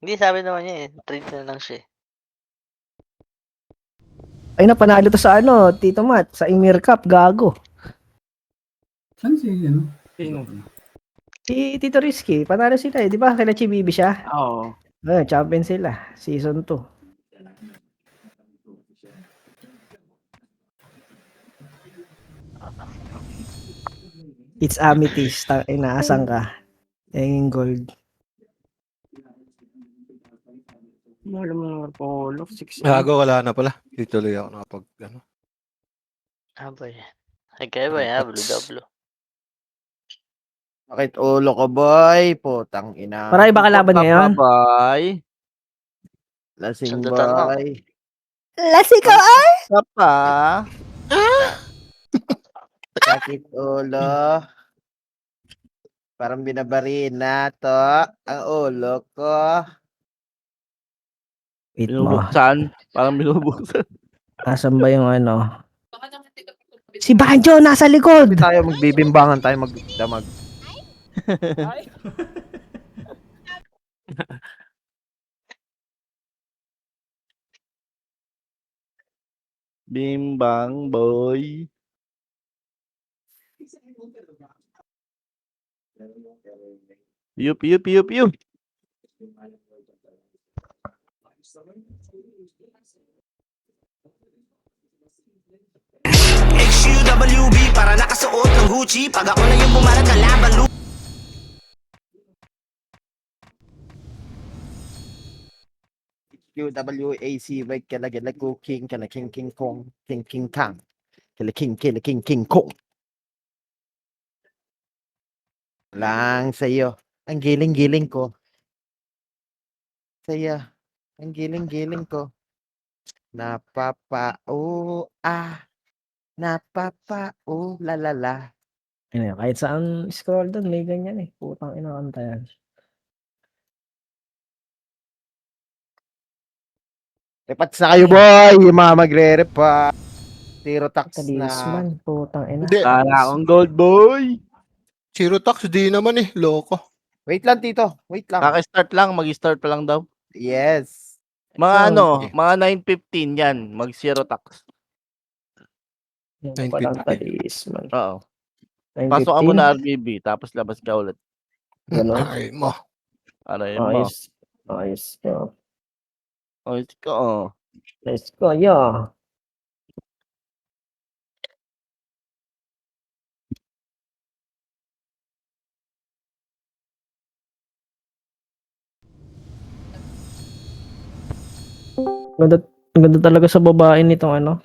Hindi, sabi naman niya eh, trade na lang siya eh. Ay na, panalo to sa ano, Tito Mat, sa Emir Cup, gago. Saan si, ano? Sino? Si Tito Rizky, panalo sila eh, di ba? Kaya Chibibi siya. Oo. Champion sila, season 2. It's amethyst, inaasan ka. Yung gold. Mahal mo naman po, look, 6. Gago, wala na pala. Hindi tuloy ako nakapag, ano. Ah, boy. Ay, kaya ba ya? Blue. Bakit ulo ko, boy? Putang ina. Marami ba kalaban ngayon? Bye. Lasing, Sundatan lang. boy. Lasing ka ay! Sapa. Sakit ulo. Parang binabarin na to. Ang ulo ko. Wait mo. Binubuksan. Parang binubuksan. Asan ba yung ano? Si Banjo nasa likod! Hindi tayo magbibimbangan tayo magdamag. Bimbang boy. Yup. XUWB para nakasuot ng Gucci. Pag ako na yung bumarag kalaban, QWAC, wait, kala cooking, kala king kong, king kang. Kala king kong. Lang sa'yo. Ang giling-giling ko. Saya. Ang giling-giling ko. Lalala. Ano, kahit saan scroll doon, may ganyan eh. Putang ina kanta yan. Repat sa kayo, boy! Yung mga magre-rep pa. Zero tax na. Talisman, putang ina. Hindi. Kala akong gold boy. Zero tax, di naman eh. Loko. Wait lang, Tito. Wait lang. Kaka-start lang. Mag-start pa lang daw. Yes. Mga Oh, ano, okay. mga 9:15 yan. Mag-zero tax. Yung 950. palang talisman. Oo. 9:15. Pasok ka muna RBB, tapos labas ka ulit. Ganon. Ay mo. Aray mo. Ayos ko. Ayos ka, oh. Let's go, yo. Ang ganda talaga sa babae nitong ano,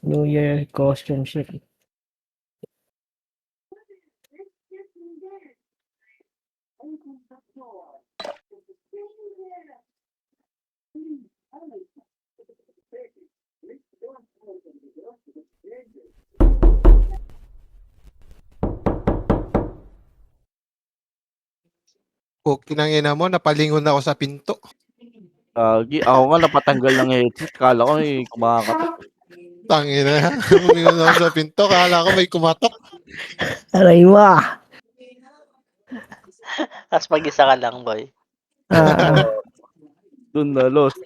New Year costume shit. Okay nang ina mo, napalingon ako sa pinto. Ako nga napatanggal ng headset. Kala ko kumakatok. Tangina. Lumingon ako sa pinto. Kala ko may kumatok. Aray mo. Tapos pag-isa ka lang, boy. Doon na lost.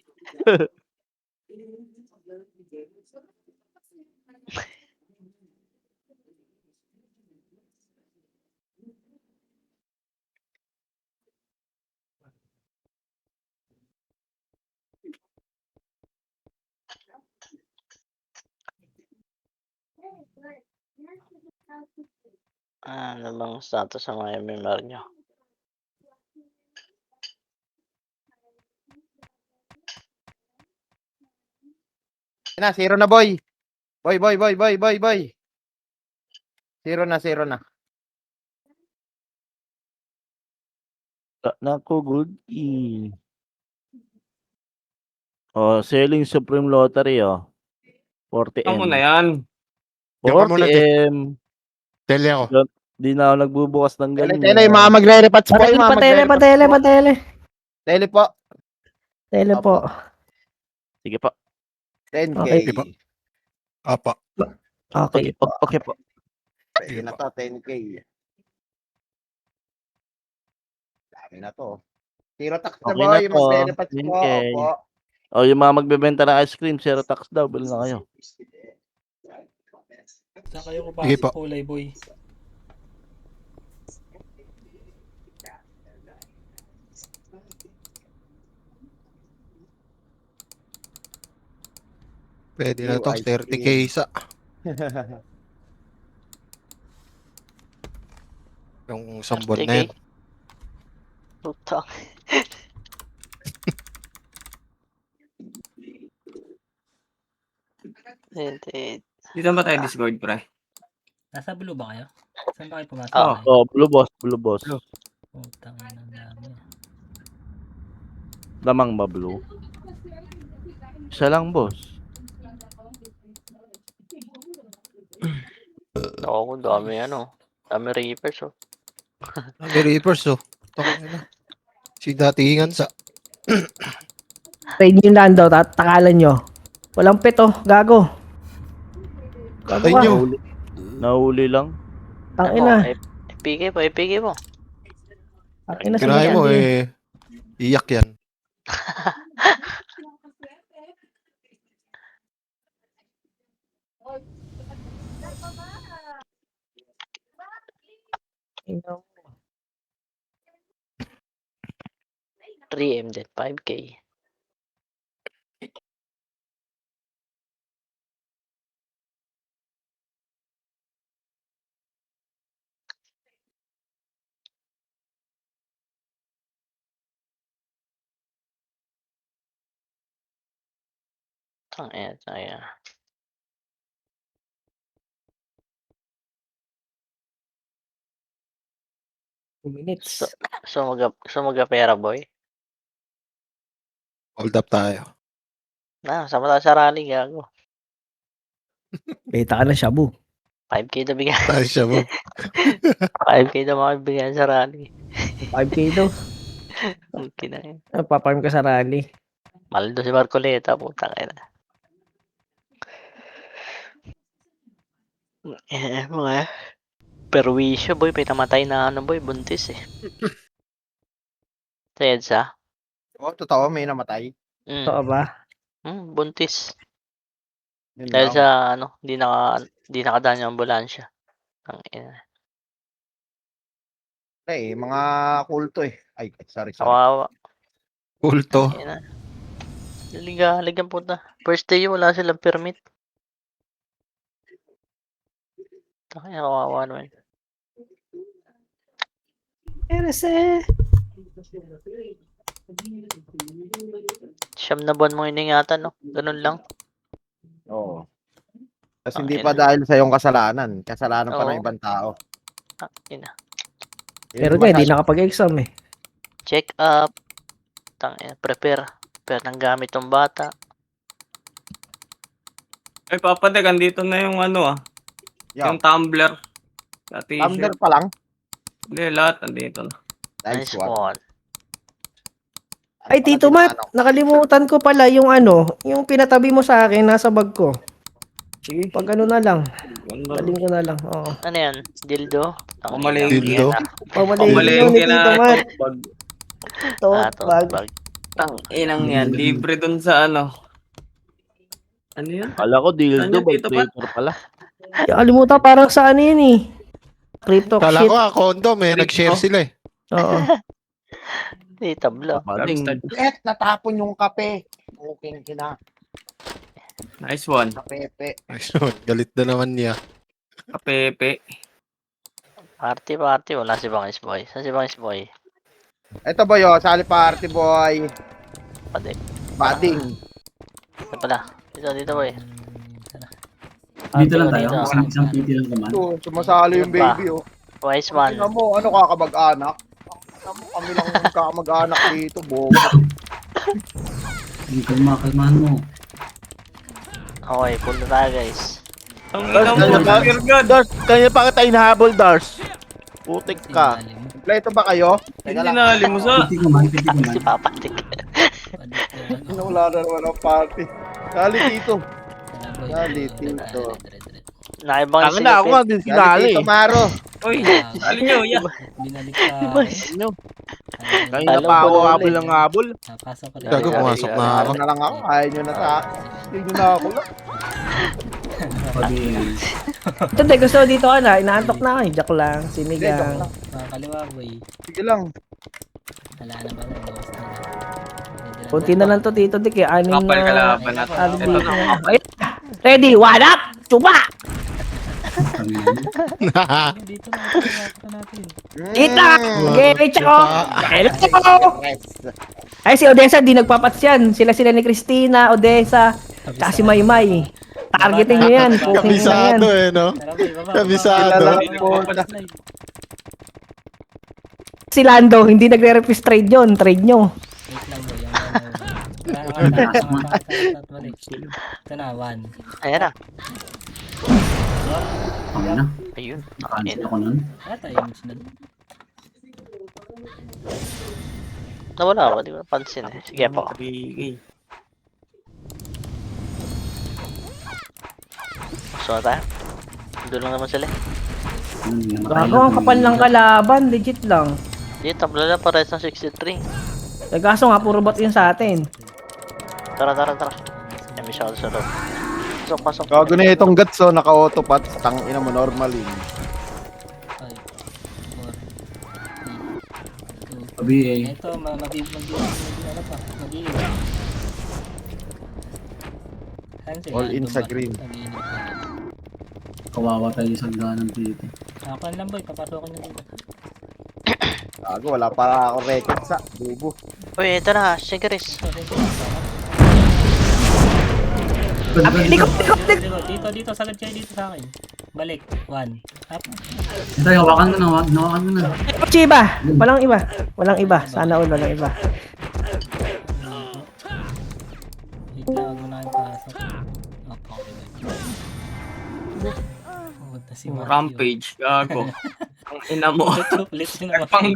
Ano bang status sa mga MMR nyo? Na, zero na, boy. Boy. Zero na. Naku, good. Oh, selling Supreme Lottery, oh. 40M. Ano na yan? Diyan ka muna, 40M. Tele ako. Di na ako nagbubukas ng ganyan. Tele, yung mga magre-rep at boy. Mga Patele. Tele po. Tele po. Sige po. 10K. Okay. Apa. Okay. Okay po. Pwede na to, 10K. Dami na to. Zero tax na Okay boy, na yung to. magbe-repass po. Okay. Opo. O, yung mga magbebenta ng ice cream, zero tax daw. Bili na kayo. Saan kayo Sige po. kupasok, kulay boy? Pwede na to. Ice 30k cream. isa. Yung isang buwan na yan. Putang. Hindi. Dito ba tayo Discord, pre? Nasa blue ba kayo? Saan ba kayo pumasok? Oo. Ay, Oh, blue boss, blue boss. putang ina ng dami. Lamang ba blue? Isa lang, boss. Oo, dami ano. Dami reapers oh. Ang Reapers, oh. Tangin na. Si datingan sa... Trade nyo lang daw, takalan nyo. Walang pet oh, gago. Patay Gago ka. nyo. Nahuli lang. Tangina. Ipigay po, ipigay po. Tangina sa Kinahin mo, yan. iyak yan. Tingnan mo. 3M din, 5K. Ayan. 2 minutes. So magapera boy. Hold up tayo. Sama tayo sa rally, gago. Beta ka na shabu. 5K na bigyan. Tayo siya mo. 5K na makibigyan sa rally. 5k daw. Okay na yun. Paparm ka sa rally. Maldo si Marcoleta, putang ina. Mga perwisyo boy, pinamatay na ano boy, buntis eh. Sa EDSA? Oh, totoo, may namatay. Totoo ba? Buntis. Yun Dahil lang. sa ano, di nakadaan yung ambulansya. Ang ina. Mga kulto eh. Ay, sorry. Kawawa. Kulto. Ang ina. Liga puta. First day wala silang permit. Kaya kawawa naman. Siyam na buwan mo iningatan, no? Ganun lang. Oo. Tapos Ang hindi ina. pa dahil sa iyong kasalanan. Kasalanan pa ng Oo. ibang tao. Ina. Pero nga, di nakapag-exam eh. Check up. Prepare ng gamit ng bata. Ay, papatek, andito na yung ano yung tumbler. Sa Tumbler t-shirt. pa lang. Hindi, lahat andito na. Nice Nice one. one. Ay, Tito Matt, nakalimutan ko pala yung yung pinatabi mo sa akin, nasa bag ko. Sige. Pag ano na lang, Ganda. galing ko na lang. Oo. Ano yan? Dildo? Pamalengke Dildo. Pamalengke yun ni Pamalengke na Tito Matt. tote bag. Tote bag. Bag. Tang inang yan. Libre dun sa ano. Ano yan? Kala ko dildo, Ano, Tito Pat? vibrator pala. Kalimutan parang sa ano yun eh. Crypto Kala shit. ko condom eh. Nag-share sila eh. Oo. Di tablo. Papading. Natapon yung kape. Okay, kina. Nice one. Kapepe. Galit na naman niya. Kapepe. Party. Wala si Bangis Boy. Saan si Bangis Boy? Ito ba yun? Sali party boy. Pati. Bading. Ito pala. Dito boy. Dito lang Dito. tayo. Isang PT lang naman. Ito, sumasali yung Ano ba? baby oh. Wise man. Tingnan mo, ano kakamag-anak? Tingnan mo, kami lang kakamag-anak dito, bobo. Hindi kalmahan mo. Okay, punta tayo guys. Ang inang mo, Spear God. Dars, kanya pa kita inahabol, Dars. Putik ka. Kompleto ba kayo? Teka Hindi lang. na mo sa... PT ko man, PT ko man. Si Papatik. Wala na naman ang party. Sali dito. Sali dito. Nakibangis Ang na ako nga din Sali sinali. dito, Maro. Uy, sali nyo, yeah. Binalik sa Boy. Nyo. Ayun. Kanina Alam pa ko ako na habol ulit. ng habol. Napasok ko rin. Gago, pumasok na ako. Ano na lang ako, ayaw nyo na sa hindi nyo na ako lang. Sabi, Ito, de, gusto ko dito ka na. Inaantok na ako. Joke lang. Sinigang. Mga kaliwa, boy. Sige lang. Wala na pala. Lost na. Kunti na lang to dito, de. Kaya anim Kapal na. kalaban natin. Ano Ito dito na. na. Ayun. Ready, what up? Tuba! sabi na. Dito na. Dito natin. Kita! Gage ako! Hello! Ay, si Odessa, di nagpapats yan. Sila ni Christina, Odessa, tsaka si Maymay. Targetin nyo yan. Cooking na yan. Kabisado eh, no? Tara, boy. Baba. Kabisado. Slide. Si Lando, hindi nagre-refuse trade yun. Trade nyo. Wait lang, boy. Balik. Ito na, 1. Ayan na. Tangin na. Ayun. Nakancel ako nun. Ata yung sunod. Nawala ako, di ba napansin eh. Sige po. Gusto na tayo. Doon lang naman sila. Gago, ang kapal ng kalaban. Legit lang. Di, tabla na pares ng 63. Nagaso nga, puro bot yun sa atin. Tara. Yan, may shot sa loob. Pasok. Gago na itong guts, oh, naka-auto pat. Tangina mo, normal yun. 5, 4, 3, 2. Sabi eh. Ito, All in sa green. Kawawa tayo sa ganan dito. Kapan lang boy, papasokin nyo dito. Gago, wala pa ako record sa bubo. Uy, ito na. Shigaris. Likot! Dito, sagad kayo dito sa akin. Balik, 1. Up. Ito, hawakan mo na. Chiba! Walang iba. Sana all, walang iba. Wait lang, huwag mo na yung pasok. Si Matthew. Rampage, gago. Ang ina mo. Ulit yun naman.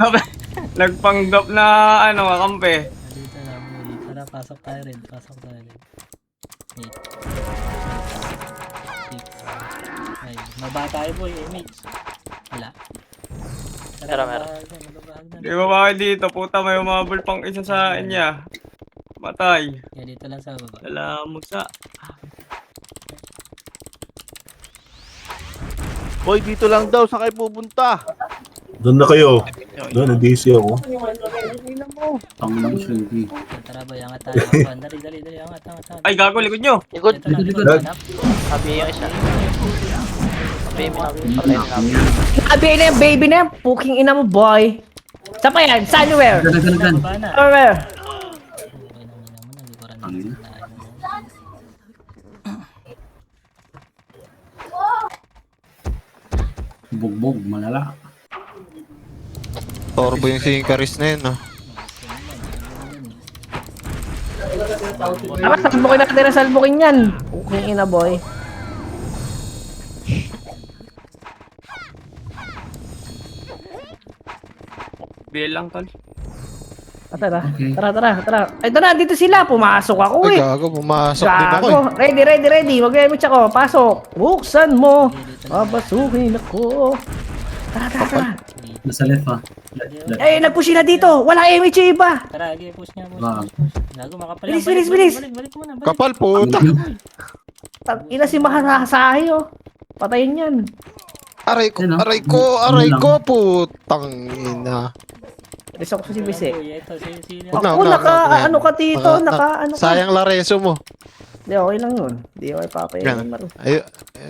Nagpanggap na ano, kampe. Dito na, boy. Tara, pasok tayo rin. 8, 6, 5. Maba tayo boy, image. Wala. Meron. Mababahag na. Di ba bakit dito? Puta, may umabol pang isa sa inya. Matay. Yeah, dito lang sa baba. Alam mo sa... Boy, dito lang daw. Saan kayo pupunta? Doon na kayo. Doon, nag-DC ako. Tangin ng shrinky. Tara boy, angat tayo. Kapan. Dali, angat. Ay, gago, likod nyo. Likod. Ito na, likod. Likod. Hanap. Sabi yung isa. Sabi mo patay na kami. Baby na yan. Puking ina mo, boy. Sa pa yan? Sunware! Gan. Baba na. Sunware! Okay naman naman, nalikuran Tangin. dito. Bugbog, malala. Torbo yung Sinkaris na yun, no? Tama, salbukin na katira salbukin yan. Puking ina, boy. Biel lang, tol. Tara. Okay. Ay, tara, dito sila. Pumasok ako Ay, eh. gago, pumasok din ako eh. Gago. Ready. Mag-image ako. Pasok. Buksan mo. Babasukin ako. Tara. Nasa left ha. Left. Eh, nag-push sila dito. Walang image yung iba. Tara, agi, push niya, Wow. push. Gago, makapalang. Bilis. Balik mo na, balik. Kapal, puta. Ina si Maharasahi, oh. Patayin yan. Aray ko, putang ina. Reso ko sa si Bise. Ito, si Wag na, Ako, wag na. ano ka dito? Ano ka? Sayang lareso mo. Di, okay lang yun. Di, okay papayin. Yan. Ay,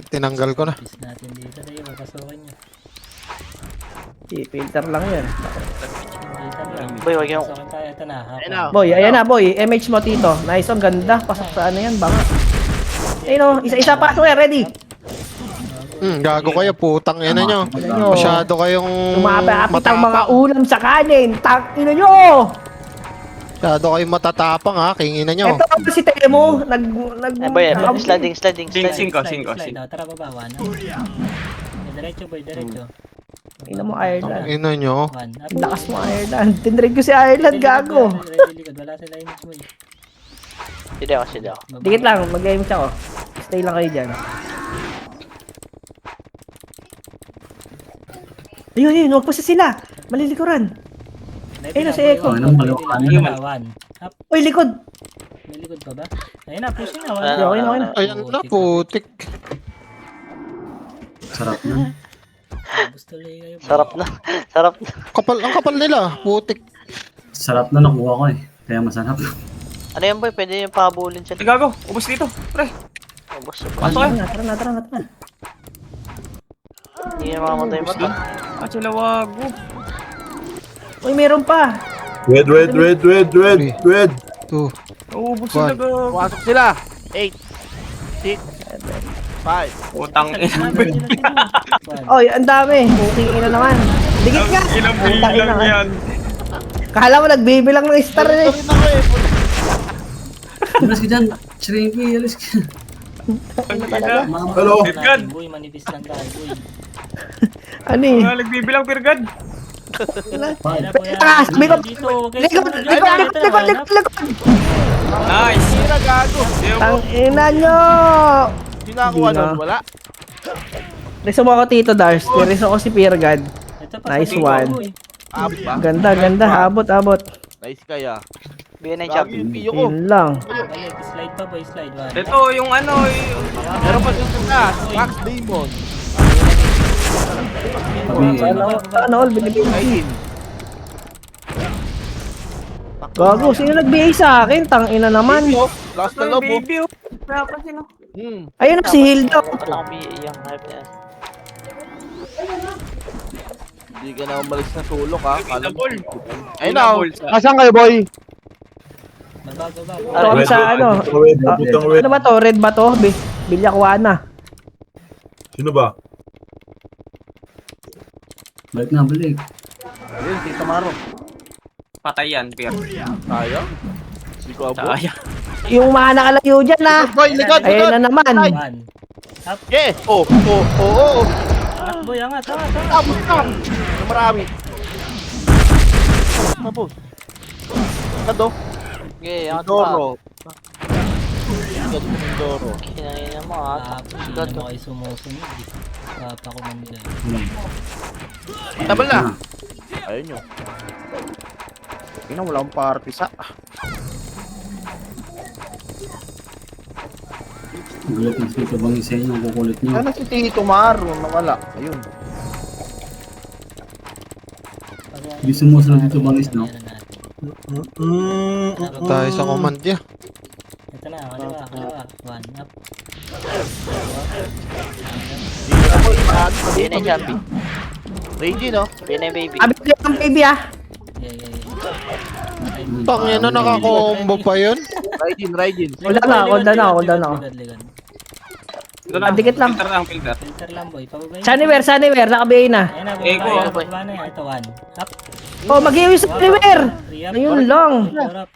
tinanggal ko na. Push natin dito, tayo, papasukin niya. Filter lang yan. Dito lang. Boy, wag yung... Pasukin tayo, ito na. Boy, ayan na, boy. MH mo, Tito. Nice, ang ganda. Pasok sa ano yan, banga. Ayun, oh. Isa-isa pasok yan. Ready. Gago kayo, putang ina nyo. Nyo. Masyado kayong Lumapit ang mga ulam sa kanin. Ina nyo. Masyado kayong matatapang ha, kingina nyo. Ito ang si Temo. Eh, boy, sliding. Cinco. Tara, babawa na. Diretso, boy, diretso. Ina mo, Ireland. Ina nyo. 1. Up. Lakas mo, Ireland. Tinreg ko si Ireland, gago. Ready, likod. Wala sila image mo eh. Sige ako. Dikit lang, mag-image ako. Stay lang kayo dyan. Ayun, huwag pa sila. Malilikuran. Level nasa up, boy, echo. one. Ano, kalawakan Level naman. up, one. Up. Uy, likod. May likod pa ba? Ayun na, push na. Wala Okay, okay na. Ayan na, putik. Sarap na. Gusto lang kayo. Sarap na. Sarap na. Ang kapal nila, putik. Sarap na nakuha ko eh. Kaya masarap. Ano yan boy? Pwede yung pahabulin siya. Ay, gago. Ubus dito. Pre. Ubos. Pasok eh. Tara na. Hindi na makamatay mo doon. Ah, sila wago. Uy, meron pa. Red. 2, Ubus sila gago. Pumasok sila. 8, 6, 5. Utang ina. Oy, ang dami. Puking ina naman. Dikit nga. Ilang Ang takin bilang na, yan. Kala mo nagbibilang ng star eh. Alis ka dyan. Shrinky, alis ka. Ang ina. Hello. Pirgad. Boy, manipis lang tayo, boy. Ano eh? Mga nagbibilang pirgad. Ayun na po yan. Ah, likod. Dito, okay. Likod. Nice. Sira gago. Ang ina nyo. Sinakuha Hindi na. nun, wala. Reso mo ako Tito Dars. Reso ko si Pirgad. Ito pa, Nice sabi ko, one. boy. Ba? Ganda. Abot. Nice kaya. Bigyan na yung Gago champion. yung piyo ko. Yun lang. Balik, slide pa, boy, slide. One. Ito yung ano. Meron pa dito na. Max Demon. Sana all, binibigay. Kainin. Gago, sino nagbigay sa akin? Tang ina naman. Last na love, oh. Baby. Napasin oh. Ayun na si Hilda. Wala kami yung hype na yan. Hindi ka na umalis na sulok, ha. Kala mo. Ball. Ayun na, oh. Ball sa- Nasaan kayo, boy? Baba. Ito kami sa ano. Ano ba to? Red ba to? Bilyakwana. Sino ba? Balik. Ayun, Tito Maro. Patay yan, Pier. Tayo? Hindi ko abo. Sayang. Yung mga nakalayo dyan na. Boy, likod, Ayun na naman. One. Yeah! Oh. Angat, boy, angat. Tapos na! Ang marami. Tapos. Kado? Okay, angat pa. Doro. Doro. Kinangin mo ha. Hindi naman kayo sumusunod. Papakumanday. Tabal na. Ayun nyo. Ina, wala akong parpisa. Gulat ng Tito Bangis sa inyo. Ang kukulit niyo. Ano si Tito Maro? Nawala. Ayun. Hindi sumusunod dito, Bangis, no? Tayo sa command niya. Ito na, kaliwa. One, up. Bigyan na yung champion. Ready, no? Bigyan na yung baby. Abi ko yung baby ah. Yeah. Tangin na, nakakombo pa yun. Raiden. Hold na ako. Ligod. Ito lang. Dikit lang. Filter lang, filter. Filter lang, boy. Pababay. Sunnywear. Nakabigay na. Ayan na, Ego, baba na yan. Ito, one. Up. Oh, mag-iwi sa Sunnywear. Three up. Ayun lang. Four up.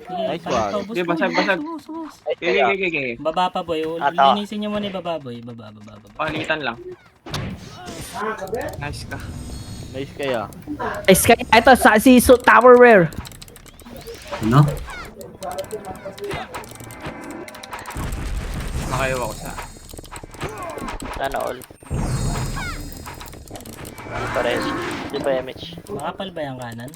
Sige, Nice balik one. pa, boss, Sige, basag. subos. Okay. Baba pa, boy. Ata. Linisin nyo muna yung baba, boy. Baba. Palitan lang. Nice ka. Nice kaya. Sky, ito si Towerwear. Ano? Nakayaw ako sa... Sana all. Di pa MH. Makapal ba yung kanan?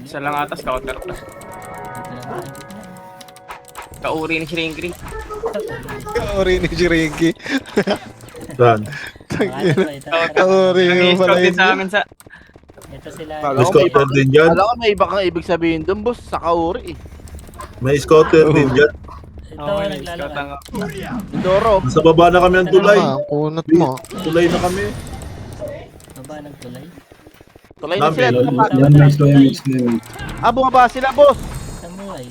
Isa lang atas, counter pa. Dito lang. Kauri ni Shrinkry. Ori ni Jirinki. Saan? Tangin na. Ito. Ori mo pala Nag-i-scout din sa yun. amin sa... Ito sila. Kala May ko may scouter din dyan. Kala ko may iba kang ibig sabihin doon, boss. Sa kauri, eh. May scouter din dyan. Ito, Okay, naglalakad. scout ang... Doro. Nasa baba na kami ng tulay. Kunot mo. Tulay na kami. Baba ng tulay. Tulay na sila. Nabi. Yan, nice ko yan. Bumaba sila, boss. Samurai.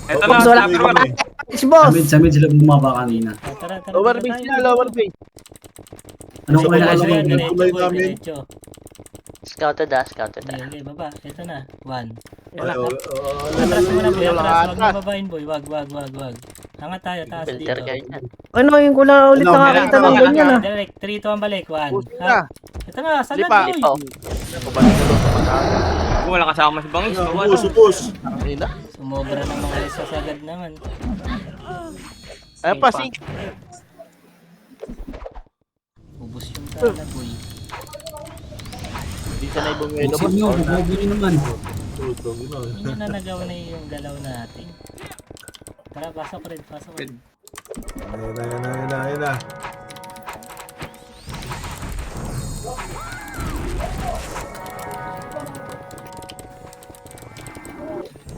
Ito Opo, na, wala number kami. 1. Boss. Sa mid sila bumaba kanina. Tara. Lower base sila, lower base. Anong Sa kaya baba na lang. Shrinky? Tulay namin. Scouted Scouted ah. Okay, baba. Ito na. One. Ay, Atras mo na, boy. Wala Atras. Huwag atras. mo babain, boy. Wag. Angat tayo, taas Filter dito. kayo yan. Ano yung kulang ulit Ano, nakakita ng meron, ganyan ah. Direct. 3, 2, ang balik. One. Push na. Ito na, sagad, Lipa. boy. Oh, Pabalik na doon sa pagkaka. Wala kasama si Bangis. Supos. Ayun na. Sumobra ng mga isa sagad naman. Ayun pa, si. Ubus yung tala, boy. Hindi sanay bumelo, Buksin nyo, bukobo nyo naman. Hindi na nagaw na yung galaw natin. Tara, pasok rin, pasok rin. Ayun na.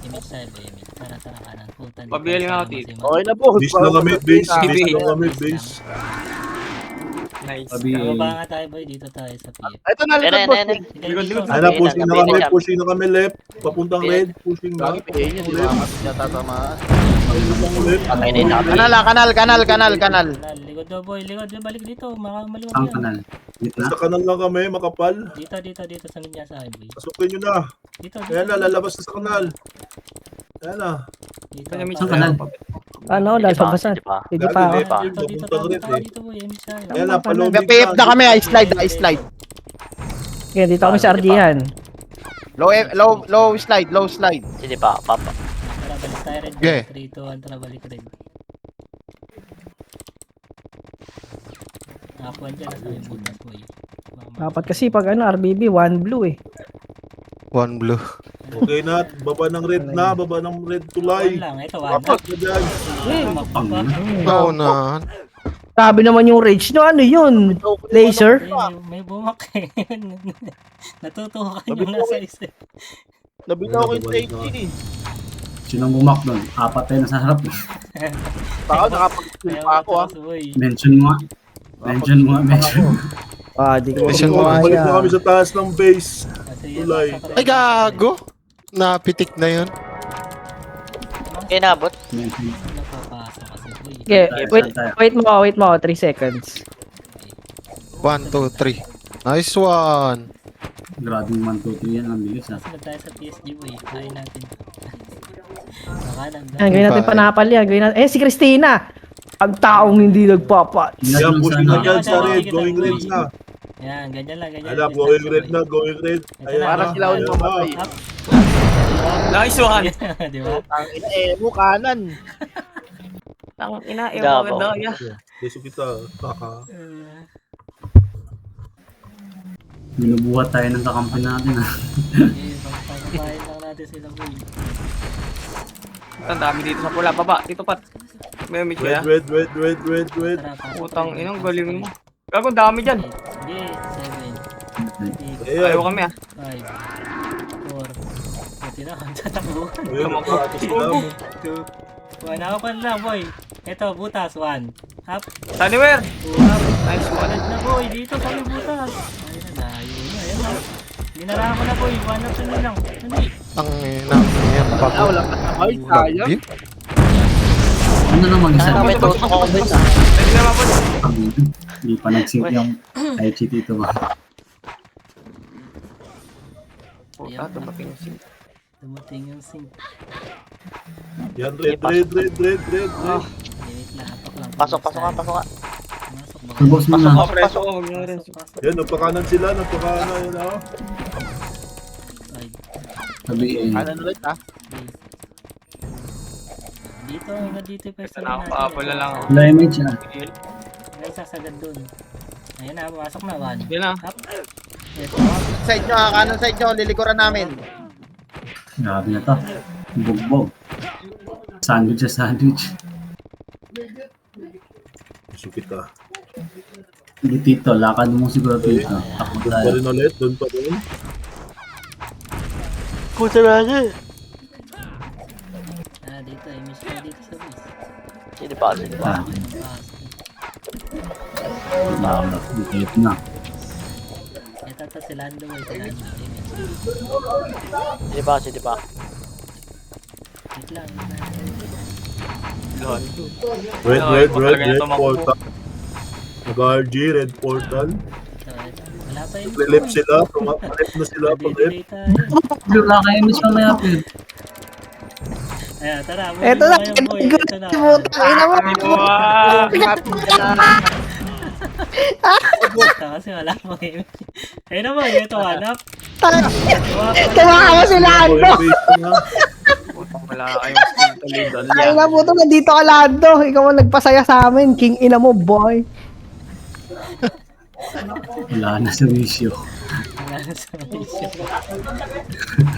Image tayo ba, image? Tara, kanan. Punta dito. Pabili nga ako Sama dito. si Okay na po. Base na kami, base. Sabi. Base na kami, base. Nice. Sabi, Baba nga tayo boy, dito tayo sa pier. Ito na, Ayan, likod, ayan, boss. ayan. Likod, likod. Ayun na, pushing na kami, Champ. pushing na kami left. Papuntang red, pushing na. Lagi pihin niya, di ba? Kasi niya tatamaan. Papuntang left. Patay na yung natin. Kanal. Kanal, likod daw boy, likod. Balik dito, maliwag ang yan. kanal. Gitna. Sa kanan lang kami, makapal. Dito sa niya sa akin boy. Pasukin nyo na. Dito. Ayan na, lalabas na sa kanal. Ayan na. Dito. Kanya may Saan kanal? Ano, dahil pabasan. Hindi pa ako. Lagi, Dito papuntang red eh. Dito boy, image tayo. Ayan na, palubig PF na kami, slide. Kaya dito kami sa RG-han. Low slide. Sige pa, papa. Tara, balik tayo red. Okay. 3, 2, 1, tara, balik red. Nakakuhan dyan, nasa yung butas boy. Dapat kasi pag ano, RBB, 1 blue eh. One blue. Okay na, baba ng red na, baba ng red tulay. One lang, ito, one. Papak na dyan. Magpapa. Naunahan. Sabi naman yung rage no, ano yun? Laser? May bumak eh. Natutukan yung nasa isa. Nabitaw ko yung safety. Sinong bumak doon? Apat tayo nasa harap. Baka nakapag-skill pa ako, ah. Mention mo nga. Mention mo. Ah, di ko Mission mo. Balik na kami sa taas ng base. Tulay. Ay, gago. Napitik na yun. Okay, nabot. Mention. Napapasok kasi boy. Okay, wait mo, 3 seconds. 1, 2, 3. Nice one. Grabe yung 1, 2, 3 yan. Ang bilis ha. Sunod tayo sa PSG boy. Try natin. Nakanan Yan, gawin natin panapal yan. Si Christina! Ang taong hindi nagpapat. Yan, pushing na dyan sa Ano? red, going red na. Yan, ganyan lang. Alam, going red na, going red. Ayan Parang na, sila ayan yung na. mamatay. Nice one. Di ba? Ang ina, mo kanan. Ang ina, Davao. Beso kita. Kaka. Binubuhat tayo ng kakampi natin ha. Pagpapayin lang natin sila boy. Ang dami dito sa pula. Baba, dito pat. May umit kaya. Red. Tara, pasok. Putang inang galing mo. Gago, dami dyan. Hindi, 7, 6, Ayan. Ayaw kami ah. 5, 4. Buti na, ang tatakbuhan. Ayan, nakapatos sila. 2, 1. Ako pa lang boy. Ito, butas, 1. Up, Sunnywear. 2, up. Nice one. Ulit na boy, dito sa may butas. Ayun na, layo na. Ayan na. Ginarahan ko na boy, 1 up na lang. Hindi. Ang ina. Yan, bago. Wala ka na. Ay, sayang. Lagi. Ano naman isa? Sana may tusok ako din ah. Pwede naman po. Hindi pa nag-sync yung IHT dito ba? Puta, dumating yung sim. Dumating yung sync. Yan, red. Wait lang, hapak lang. Pasok ka. Pasok ba? Boss mo na. Oh, preso ko. Huwag nyo rin. Yan, nagpakanan sila, nagpakanan. Yan, oh. Sabihin. Kanan ulit, ah. Dito, dito yung person Nakapapala lang ako. Wala image ha. May sasagad dun. Ayan na, pasok na, 1. Yan na. Up. Ito. Side nyo, kanan side nyo, lilikuran namin. Grabe na to. Bugbog. Sandwich sa sandwich. Beso kita. Hindi Tito, lakad mo siguro Tito. Takbo Doon pa tayo. rin ulit, doon pa rin. Puta na siya. Dito, image ko dito sa base. Sige pa. Ah, dito na. Ito si Lando boy, si Lando. Sige pa. Wait lang. Red portal. Nag-RG, red portal. Wala pa yung Relip sila, tumakalip na sila pag-rip. Blue ka kayo image mamaya Phil. Ayan, tara. Eto na, Ito na. Ina mo. Kasi wala mo image. Ayun naman, ito hanap. Tumawa si Lando. Putang wala kayong skill tuloy. Ay na po to, nandito ka Lando. Ikaw ang nagpasaya sa amin. King ina mo, boy. Wala na sa wisyo. Wala sa mission.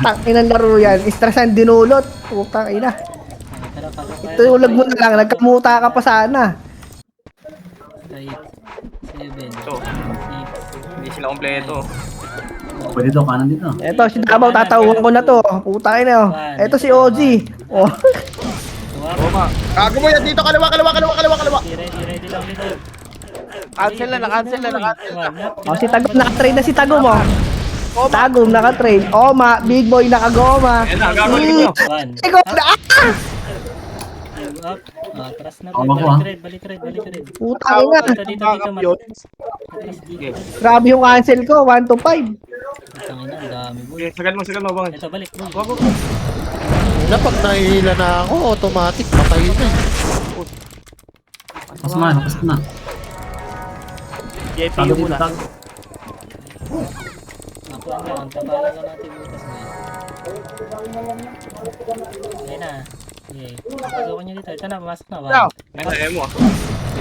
Tangin ang laro yan. Stressan dinulot. Putang ina. Tara, pasok tayo. Tulog mo na lang. Nagkamuta ka pa sana. 8, 7, Ito. 6, Hindi sila kompleto. Pwede to, kanan dito. Eto, si Dabaw, tatawag ko na to. Putang ina. Oh. Eto si OG. Oh. Gago mo yan dito, kaliwa. Ready lang dito. Cancel na, na-cancel na, na-cancel na. Oh, si Tagum, nakatrade na si Tagum, oh. Tagum, nakatrade. Oma, big boy, nakagoma. Ayan na, gagawin nyo. 1. Ikaw, ah! Up. Atras na. Tama ko, ah. Balik red. Putang ina. Dito. Atras dito. Grabe yung cancel ko, 1 to 5. Putang ina, ang dami boy. Okay, sagad mo, bangay. Ito, balik. Boy. Wag. Una, pag nahihila na ako, automatic, patay na. Lakas na. JP Tago yung dito, muna. tago. Ako lang, ang tabalan na natin butas ngayon. Ayun na. Okay. Pasukan nyo dito. Ito na, pumasok na. Now. Ayan na, emo.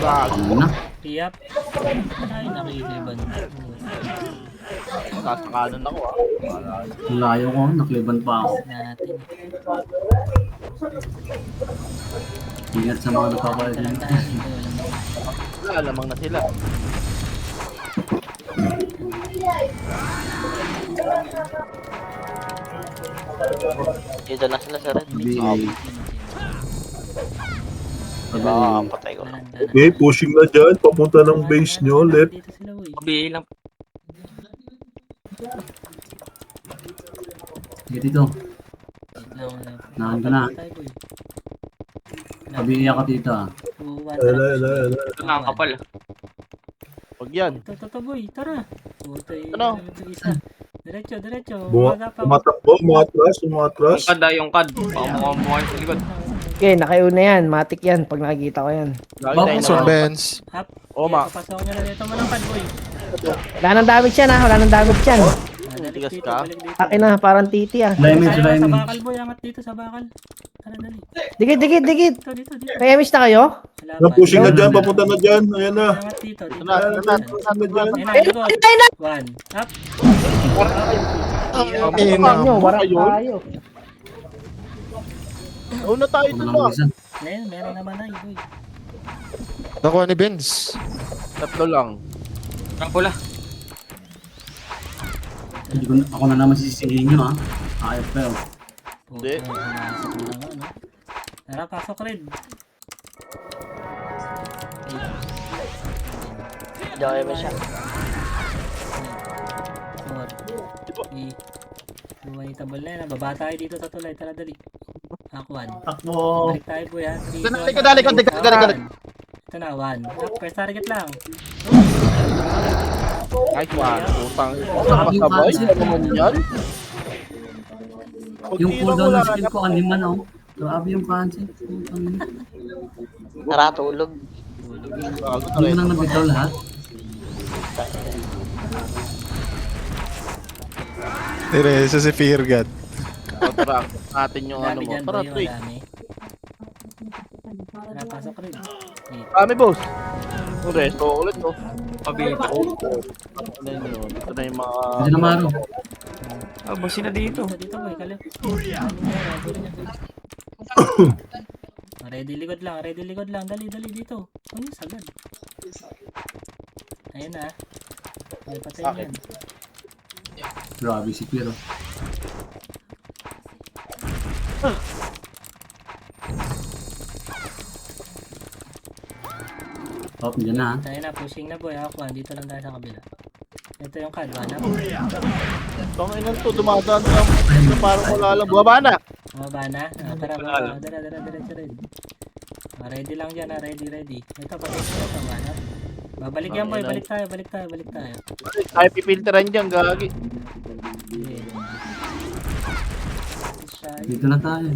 Ano na? Tiyap. Ay, nakikiliban. Sasakanan ako ah. Ang layo ko, nakliban pa ako. Natin. Ingat sa mga nagpapalit Talang dito. tayo dito. Wala, lamang na sila. Dito na sila sa red. Sabi, Patay ko. Okay, pushing na dyan. Papunta ng base nyo. Left. Dito sila, boy. Bilang. sige dito. Nahan ka na. Sabi iyak ka dito ah. Ala. Ito na ang kapal. Pag yan. Ito, boy. Tara. Putoy. Ano? Isa. Diretso. Tumatakbo, umatras. Yung kad. Pakamukhang sa likod. Okay, nakauna yan. Matik yan pag nakikita ko yan. Lagi tayo So, na. Benz. Up. Oma. Papasok nyo na dito mo ng pad, boy. Wala nang damage yan, ha? Wala nang damage yan. Balik Tigas dito, ka? balik dito. Akin na, parang titi ah. Limit, Tayo sa limit. bakal, boy. Angat dito sa bakal. Tara, dali. Dikit. Dito. May emish na kayo? Wala Na pa. pushing na dyan, papunta na dyan. Ayan na. Angat dito. Dito. na, Ayun na, likod. Ayun na! 1. Up. Ang Ina nyo, warap Ayun. tayo. Una tayo Ako dun na lang ah. isa. Ngayon, meron naman na, boy. Nakuha ni Benz. Tatlo lang. Ang pula. Hindi ko na, ako na naman sisisihin nyo ah. Ayop kayo. Hindi. Pumasok na lang, ano. Tara, pasok red. Hindi ako emish siya. 4. Lumanitable na yan. Baba tayo dito sa tulay. Tara, dali. Aquan. Takbo. Balik tayo po yan. Likod. Ito na, 1. Up, first target lang. Ay, putang. Masabay. Ano naman yan? Yung Pag-tira cooldown mo ng lang, skill ko, ang lima na oh. Grabe yung cancel. Putang ina. Tara, tulog. Gago na Hindi rin. ko nang nabitaw lahat. Teresa si Fear God. Tara, natin yung ano Dami mo. dyan, Tara, boy. trade. Madami. Tara, pasok red. Kami, boss. Resto ulit, oh. Pabita. Ano yun? Ito na yung mga... Hindi na maro. Ah, boss sila dito. Dito, boy. Kalim. Ready likod lang. Dali dito. Ano sagad? Ayun na. May patay yan. Grabe si Piero. Oh, dyan na. Tayo na, pushing na boy. Ako, dito lang tayo sa kabila. Ito yung card, wala. Tanginan to, dumadaan lang. Ito parang wala lang. Baba na! Bumaba na. Tara, baba. Diretso rin. Ready lang dyan, ready. Ito, patay na ito, wala. Babalik yan boy, balik tayo. Ay, pipilteran dyan, gagi. Dito na tayo.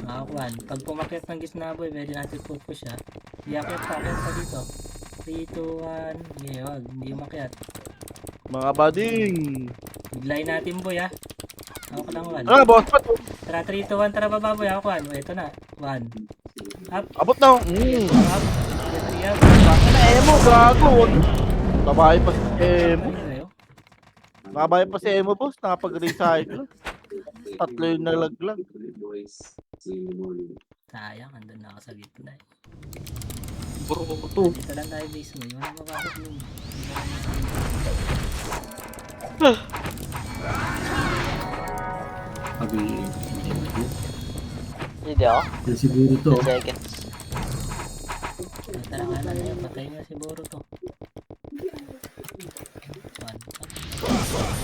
Nakakuan. Pag pumakyat ng gitna boy, pwede natin push ha. Iakyat pa dito. 3, 2, 1. Yeah, wag. Hindi umakyat. Mga bading. Biglayin natin boy ha. Ako lang 1. Ano, boss? Ba't? Tara, 3, 2, 1. Tara, baba boy. Ako 1. Ito na. 1. Up. Abot na. Up. 3 up. Ano, emo, gago. Wag. Babae pa si emo. Ano kayo? Mabay pa si Emo boss, nakapag-recycle. Tatlo yung nalaglag. Sayang, andun na ako sa gitna eh. Bruto. Dito lang tayo base mo. Yung ano makakot mo. Pag-i- Hindi ako. Yan siguro to. 10 seconds. Tara ka na yun. Patay nga si Boruto. One.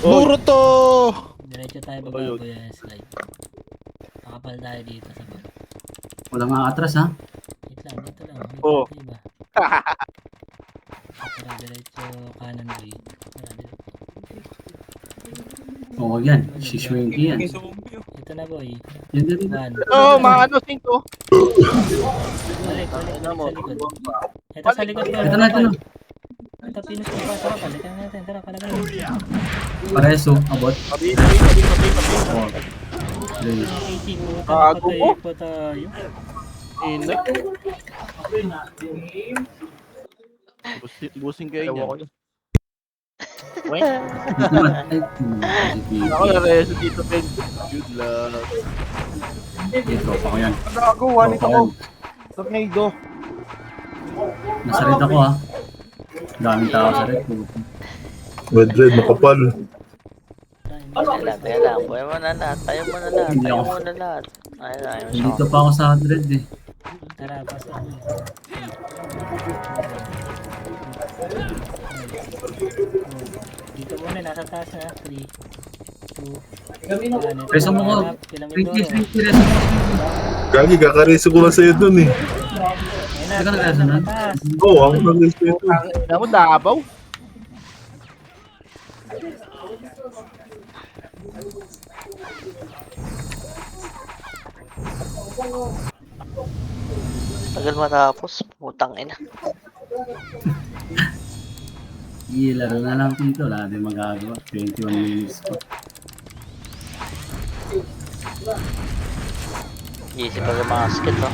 Boruto! Diretso tayo bababoy yung slide. Nakapal tayo dito sa baba. Walang atras ha. Wait lang, dito lang. Wait Oh. lang, iba. Tara, diretso kanan boy. Tara, diretso. Oo yan. Si Shwinky yan. Ito na boy. Yan din. One. Oh, mga ano, 5. Balik sa likod. Ito sa likod boy. Ito na, ito na. Ito, pinus ko pa. Tara, palitan natin. Tara, palagan. Pareso. Abot. Pabi. Oh. Play. 80 po. Gago Patay po. po tayo. Inak. Busing kayo niya. Wait. Ay, positive. Ako na rin sa Tito Ben. Good luck. Ito, pa ko yan. Gago, wanit ako. Tornado. Nasa red ako ha. Daming tao sa red. Red, makapal. Kaya lang. Buhay mo na lahat. Tayo mo na lahat. Tayo mo na lahat. Ayun na, ayun siya. Dito pa ako sa red eh. Tara, pasok. Dito muna, nasa taas na. 3, 2, 1. Preso mo ko. Shwinky, Shwinky, reso mo. Gagi, kakareso ko lang sa'yo dun eh. Hindi ka nag-reso na? Oo, ako nag-reso ito. Ang ina mo, Dabaw. Tagal matapos. Putang ina. Laro na lang dito. Wala din magagawa. 21 minutes pa. Easy pa yung mga skit to.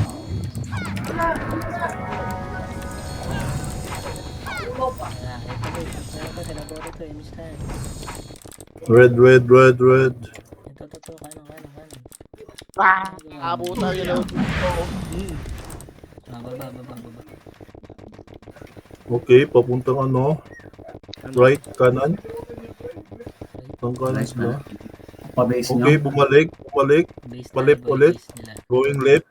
Red. Ito, kanan. Abutan yun. Baba. Okay, papuntang ano? Right, kanan. Ang kanan Nice sila. na. Pa-base nyo. Okay, bumalik. Base Palip tayo, boy, ulit. base nila. Going left.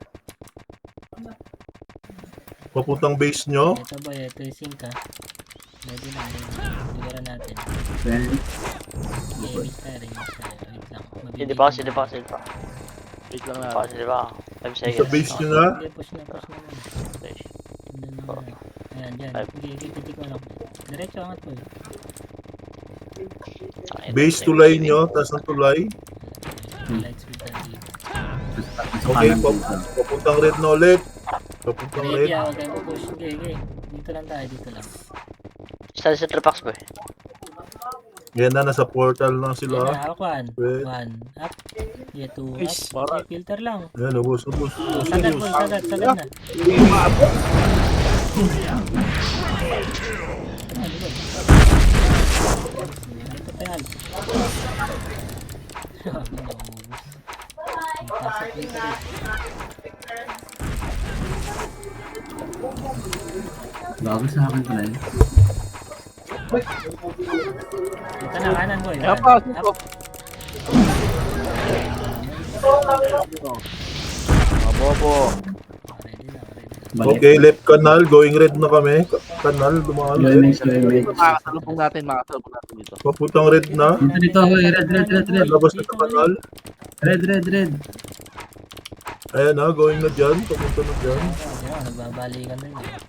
Papuntang base nyo. Ito boy, ito yung sink ha. Ready na, siguro natin. Well, Remix tayo. Wait lang. Hindi pa. Wait lang Pa, na. hindi pa. 5 Sa seconds. base nyo na. Okay, push na muna. Okay. Andun na muna. Ayan, dyan. Five. Okay, titik mo lang. Diretso angat boy. Base tulay nyo. Taas ng tulay. Light speed tayo dito. sa Okay, kanan dito. papuntang red na ulit. Papuntang Ready red. ako kayo push. Okay. Dito lang tayo, dito lang. Start sa tripax boy. Yan na, nasa portal na Ayan sila. na, ako one. Red. One. Up. Yeah, two up. Nice, para. Okay, filter lang. Ayan, ubos. Sagad boy, sagad na. Ito pa yan. Pasok dito rin. Bago sa akin pala yun. Ito na, kanan boy. Kaya pa, Up. Bobo. Ready na, ready na. Balik. Okay, left canal. Going red na kami. Canal, dumaan Slow red. image, slow image. Makasalubong natin dito. Papuntang red na. Dito, dito, hoy, red. Labas na sa canal. Red. Ayan na, going na dyan. Papunta na dyan. Ayan, nagbabalikan rin eh.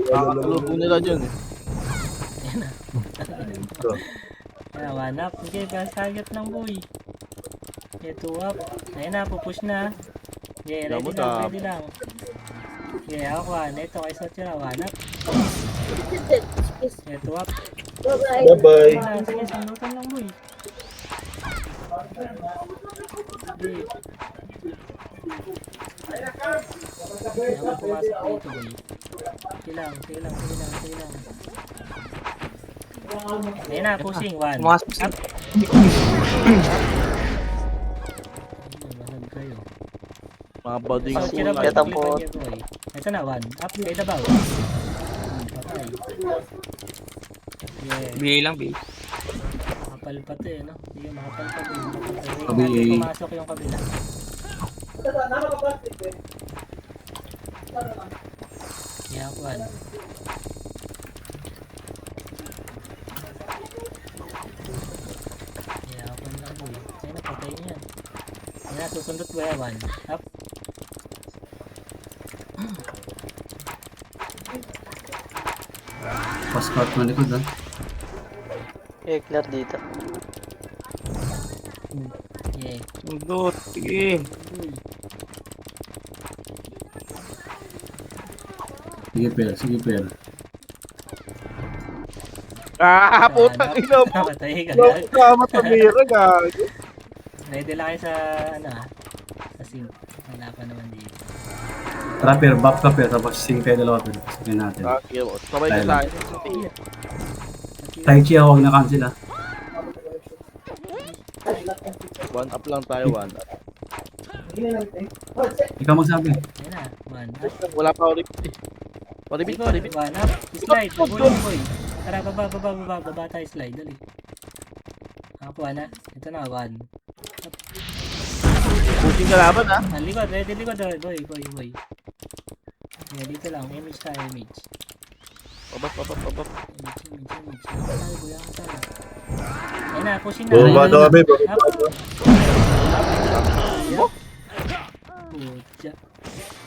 Makasalubong nila dyan eh. Ayan na. Ayan, one up. Okay, target lang boy. Okay, two up. Ayan na, pupush na. Okay, ready lang. Okay, ako one. Ito kay Sochira, one up. Okay, two up. Bye-bye. Ayan na, sige, sundutan lang boy. Okay. Ayan mo pumasok dito boy. Sige lang. Ayun na, pushing. 1. Pumasok Up. Basag kayo. Mga bading So, ko. kinabay, Kaya klipan po. niyo, boy. Ito na, 1. Up, kay Dabaw. Patay. Yeah. Bigay lang, bigay. Makapal pa to eh, no? Sige, makapal pa din. Sabi, eh. Pumasok yung kabila. Yeah, 1. Yeah, 1 lang boy. Ayun na, patay niya. Ayun na, susundot boy, 1. Up. Passport mo likod ha. Eklar dito. Yeah. Sundot. Sige. Uy. Sige, per. Ah, putang ina mo. Patay ka Wala na. ko tama sa mira, gago. Ready lang kayo sa, ano ah, sa sync. Wala pa naman dito. Tara, per. Back ka, per. Tapos sing kayo dalawa, per. Sige natin. Okay, sabay ka sa akin. Tai Chi, huwag na cancel ha. One up lang tayo, one up. Ikaw magsabi. Ayun na, 1 up. Wala pa ulit. Paribit, Likod, paribit. 1 up. Slide, boy, boy. Tara, baba tayo slide, dali. Nakakuha na. Ito na, 1. Pushing kalaban, ha? Ang likod, ready likod, boy. Yeah, dito lang, image tayo, image. Pabab. Image. Ako tayo, boy, ako tayo. Ayun na, pushing na. Bumaba na kami. Up. Putya.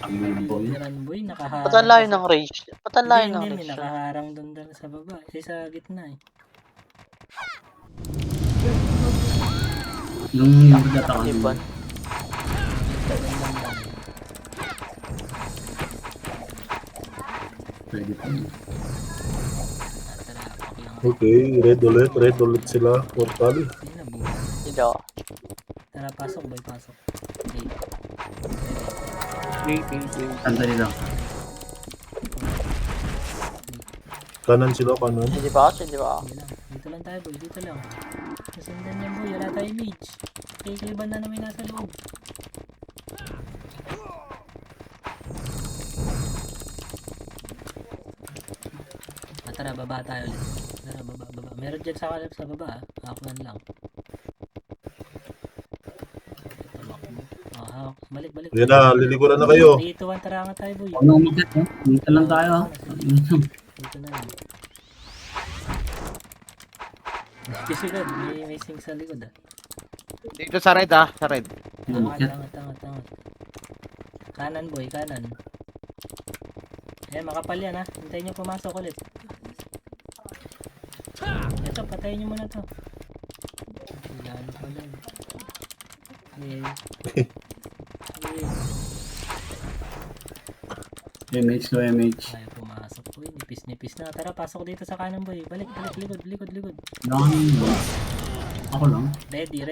Ang boy. Tiran, boy, nakaharang. Ba't ang layo ng rage? Ba't ang layo ng Hindi, rage? nakaharang doon sa baba. Sa gitna eh. Yung data ka. Iban. Pwede pa. Okay, red ulit sila. Portal. Ayun na, buhay. Hindi ako. Tara, pasok, boy, pasok. Okay. Bigay. Sandali lang. Kanan sila, kanan. Hindi ba ako? Hindi ba ako? Sige lang. Dito lang tayo, boy. Dito lang. Nasundan yan, boy. Wala tayo mage. Kikiliban na namin nasa loob. Tara, baba tayo ulit. Tara, baba. Meron dyan sa baba, ah. Hakuan lang. Tumakbo. Ah, balik. Yan na, lilikuran na kayo. Dito, tara nga tayo, boy. Huwag na umakit ha. Dito lang tayo ha. Dito na lang. Kasi good, may sing sa likod ah. Dito sa red ha, sa red. Tangat. Kanan boy, kanan. Ayan, makapal yan ha. Hintayin nyo pumasok ulit. Ito, patayin nyo muna to. Kailangan pa lang. MH ko, MH. Ay, pumasok boy. Nipis na. Tara, pasok dito sa kanan boy. Balik. Likod. Lang. Ako lang. Ready.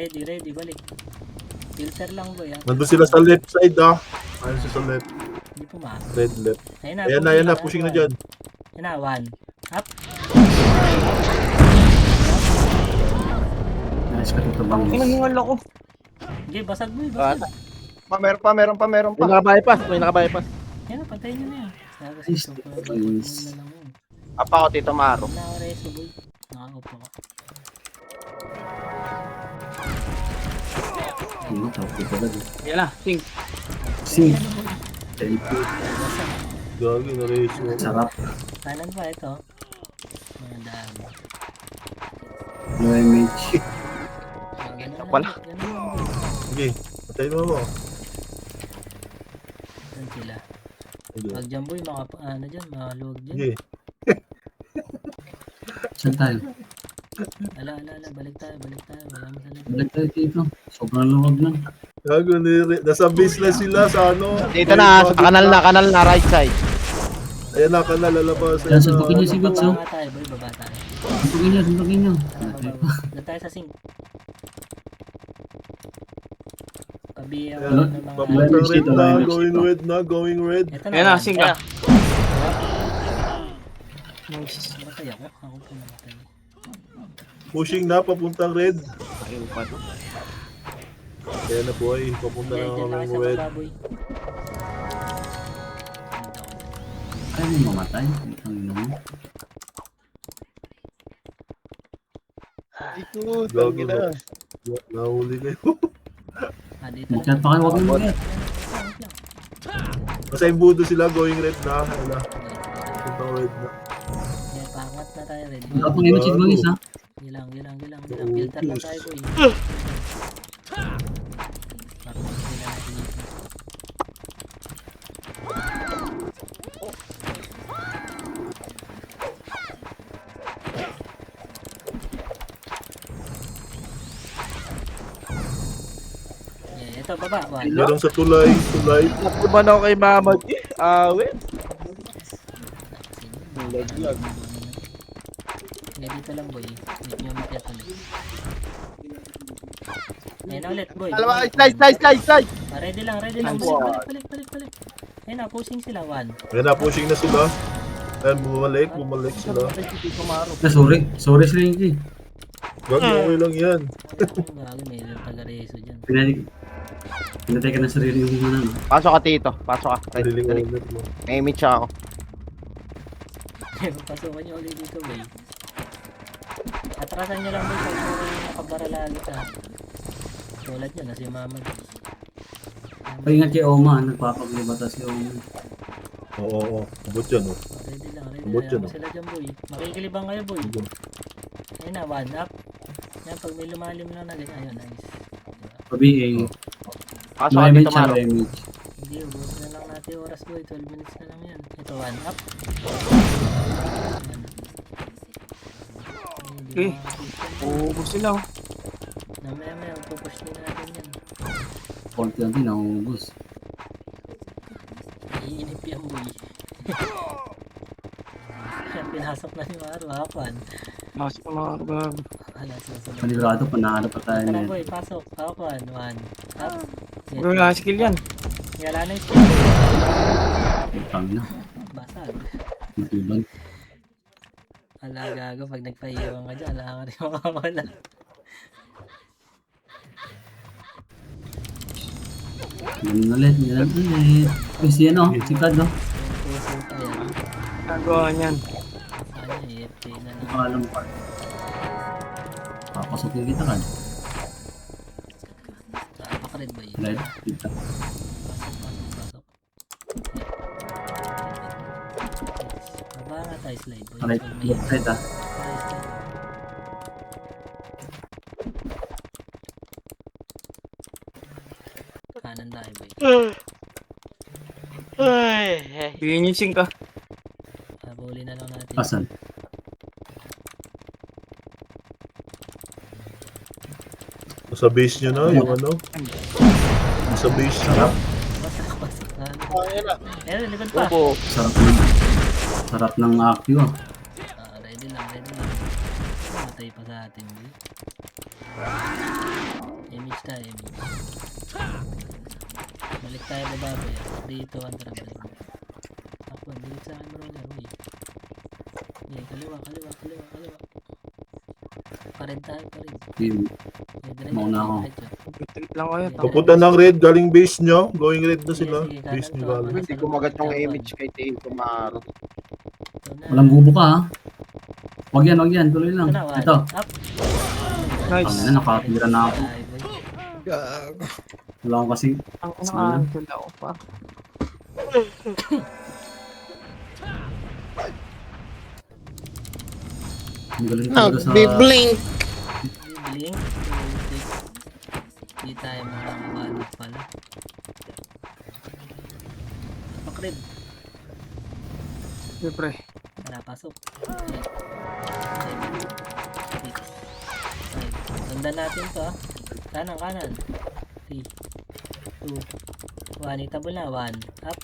Balik. Filter lang boy ha. Nandun sila sa left side ha. Ayun sila sa left. Hindi pumasok. Red left. Ayan Ayan na, pushing na dyan. Ayan na, 1. Up. Nice ka dito bang. Nangingal ako. Okay, basag boy, basag. Meron pa. May nakabypass. Yan na, patayin nyo na yan. Tapos Yes, ito, yes. na lang yun. Apa ako, Tito Maro. Nakareso boy. Nakakaupo ko. Ano, tapos ka agad. Yan na, sing. Sing. Thank you. Gagi na race mo. Sarap. Kanan pa ito. Mga dami. No MH. Ganun Wala. lang boy. Sige, patayin mo mo. Saan sila? Sige. Pag dyan boy, ano dyan, maluwag dyan. Sige. Saan tayo? Ala, balik tayo. Wala mo sa likod. Balik tayo dito. Sobrang luwag na. Gago, nasa base na sila sa ano. Dito na, sa kanal na, right side. Ayan na, kanal, lalabas. Yan, suntukin niyo si Guts, oh. Baba tayo boy, baba tayo. Suntukin niyo. Tara, baba. Doon tayo sa sink. Pabiyaw Ayan, ng mga... papuntang red na, going red. Ito Yan na, one. sing ka. Namatay ako. Ako pumatay. Pushing na, papuntang red. Ayun pa to. Kaya na boy, papunta Hindi, na dyan lang kami sa red. baboy. Ay, may mamatay. Ang ino mo. Gago na. Nahuli kayo. Dito Mag-chat pa kayo, huwag mo mag-get. Nasa imbudo sila, going red na. Wala, papuntang red na. Okay, pangat na tayo red. Wala pang image bangis ha. Gilang. Filter lang tayo boy. Parang hindi na natin dito. Yeah, ito baba. One. Meron sa tulay. Nakuman ako kay Mama G. Awit. Yeah, dito lang boy. Wait nyo makiat ulit. Ayan na ulit boy. Slice! Ready lang. Balik. Ayan na, pushing sila. One. Kaya na, pushing na sila. Ayan, bumalik sila. Sorry Slinky. Gago, okay lang yan. Gago, may taga-reso dyan. Pinatay ka ng sarili yung mga ano. Pasok ka, Tito. Pasok ka. Red, Diling dali. ulit mo. May image ako. Papasukan nyo ulit dito boy. Atrasan nyo lang boy pag nakabara lagi ka. Tulad nyo na si Mama. Paingat kay Oma, nagpapaglibata si Oma. Oo. Abot yan, oh. Ready lang. Abot yan, Ayaw oh. sila dyan boy. Makikilibang kayo boy. Ayun na, one up. Yan, pag may lumalim lang na ganyan. Ayun, nice. Pabi Pasok no ka, image Tito siya, Maro. no image. Hindi, ubus na lang natin yung oras boy. 12 minutes na lang yan. Ito, one up. Okay. Uubos sila. Namaya, pupush din natin yan. Konti lang din, naubos. Iinip yan boy. Pinasok na ni Maro, hapan. Masok na mga gago. Wala, susunod. Panigurado, panalo pa tayo Tara na boy, pasok. Hapan, one. Up. Wala skill yan. Wala na yung skill. Pang na, Basag. matibag. Wala gago, pag nagpaiwan ka dyan, wala ka rin makawala. Yan ulit. Uy, si ano, si Kad, no? Yung puso pa yan. Nagawa niyan. Sana EFT na lang. Pangalang part. Papasukin kita, Kad. Pakared ba yun? Right, kita. Pasok. Baba nga tayo slide boy. Right, Pag may left side, ah. tayo slide. Kanan tayo boy. Pinising ka. Habulin na lang natin. Asan? Nasa base nyo na, yung ano. Nasa base nyo na. Pasok. Ayun, likod pa. Sarap ng active, ah. Ready lang. Matay pa sa atin boy. Image tayo. Balik tayo baba boy. Dito ang balik. Ako, balik sa akin brawler boy. Okay, kaliwa. Pared tayo. Yun. Mauna ako. Trip lang kayo. Papunta ng red, galing base nyo. Going red na sila. Sige, kanan Base nyo to. galing. Hindi kumagat yung image kay Tito Maro. Walang bubo ka, ha? Wag yan. Tuloy lang. Ito. Up. Nice. Ang na, nakatira na ako. Ay, boy. Gago. Wala akong kasi. Ang nakakantol ako pa. Ang galing talaga sa... Blink. Blink. Hindi tayo makakabalot pala. Pakrib. Siyempre. Tara, pasok. Sundan natin to ah. Kanan. 3, 2, 1. Itabol na. 1. Up.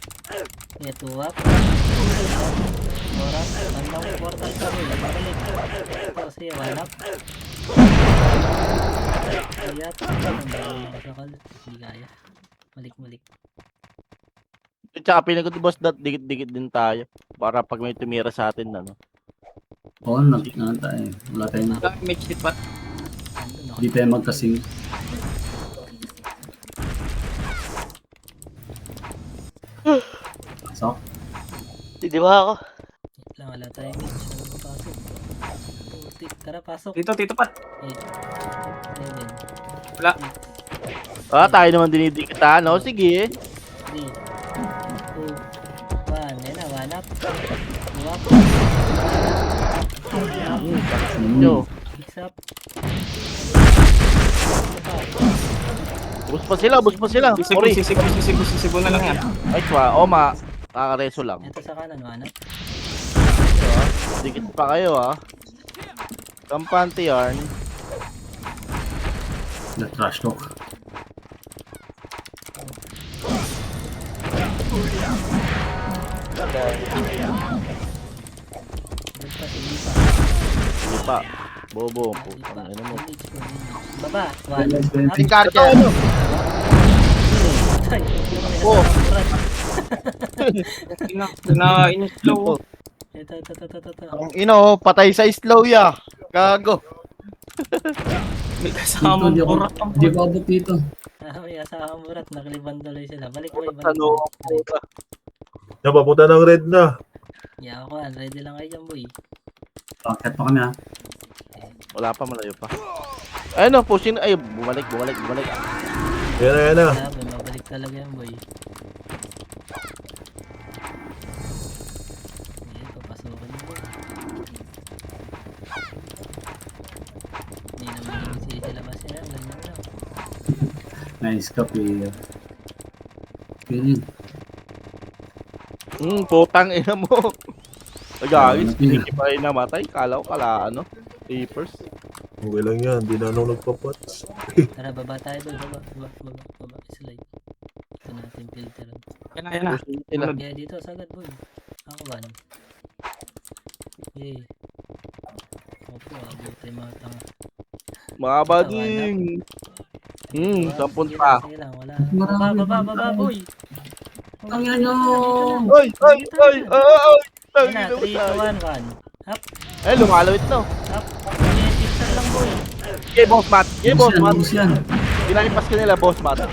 Yeah, 2 up. Oras. Bandang portal ka rin. Balik. Ito siya. 1 up. Kaya. Basakal. Hindi kaya. Malik. Tsaka pinagod boss dat dikit-dikit din tayo para pag may tumira sa atin ano. Oo, tayo. Wala tayong, May cheat pa. Andun ako. hindi tayo magkasing. So, Di ba ako? Wait lang, wala tayong mitch. Ano ba pasok? Putik. Tara, pasok. Tito Pat. 8, 7, Wala. Tayo naman dinidikit no? Sige. 3, 2, 1. Yan na, 1 up. 2 up. Yo. 6 up. Bus pa sila. Sorry. Sisibo na lang yan. Ay, Oma. Kakareso lang. Ito sa kanan, 1 up. Dikit pa kayo Kampante yarn. the trash talk. Doon pa, hindi pa. Hindi pa. Bobo. Putang ina mo. Image. Baba, 1. Up. Sing Carter. Ay, hindi naman Oh. Kinain yung slow. Ito. Ang patay sa slow ya. Gago. May kasama Dito, burat. Hindi ko abot dito. May asahang murat, nakaliban tuloy sila. Balik boy, balik. Ano? Yan, papunta ng red na. Yeah, ako, ready lang kayo dyan boy. Bakit pa kami Wala pa, malayo pa. Ayun pushing. Ay, bumalik. Yan na. Wala, mabalik talaga yan boy. Hindi, papasukin mo boy. Hindi naman yung si labas yan, ganyan lang. Nice copy. Feeling. Putang ina mo. Ayagis, hindi pa rin namatay. Kala ko Papers. Okay lang yan. Di na nagpapats. Tara, baba tayo boy, baba, slide. Ito natin filter. Yan na. Yeah, dito, sagad boy. Ako 1. Yay. Opo, abot tayo mga tanga. Mga bading. 10 pa. Sige lang, wala. Baba, boy. Ang yan nyo! Ay! Yan na, 3, 2, 1, 1. Up, Ay, lumalawit no. up. Yeah, picture lang boy. Okay, boss Matt. Bus yan. Pinalipas ka nila, boss Matt.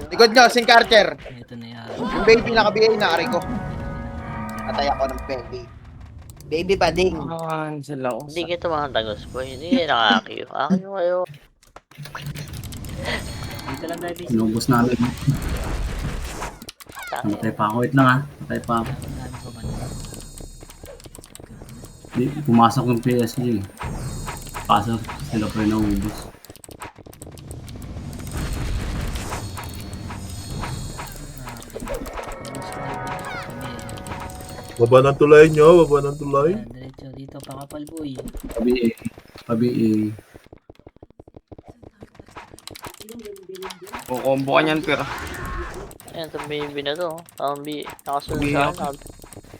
Likod nyo, Sing Carter. Ito na yan. Yung baby naka-BA na, aray ko. Atay ako ng baby. Baby bading. Sila. Hindi kita mga tagos boy. Hindi nakakakiyo. Akiyo kayo. Dito lang tayo busy. Inubos namin. Matay pa ako. Wait lang Matay pa ako. Pumasok yung PSG. Pasok. Sila pa rin naubos. Baba ng tulay nyo. Baba ng tulay. Diretso dito, pakapal boy. Pabi Kukombo ka niyan, pero. Ayan, itong baby na to. Tambi. Nakasunod sa akin.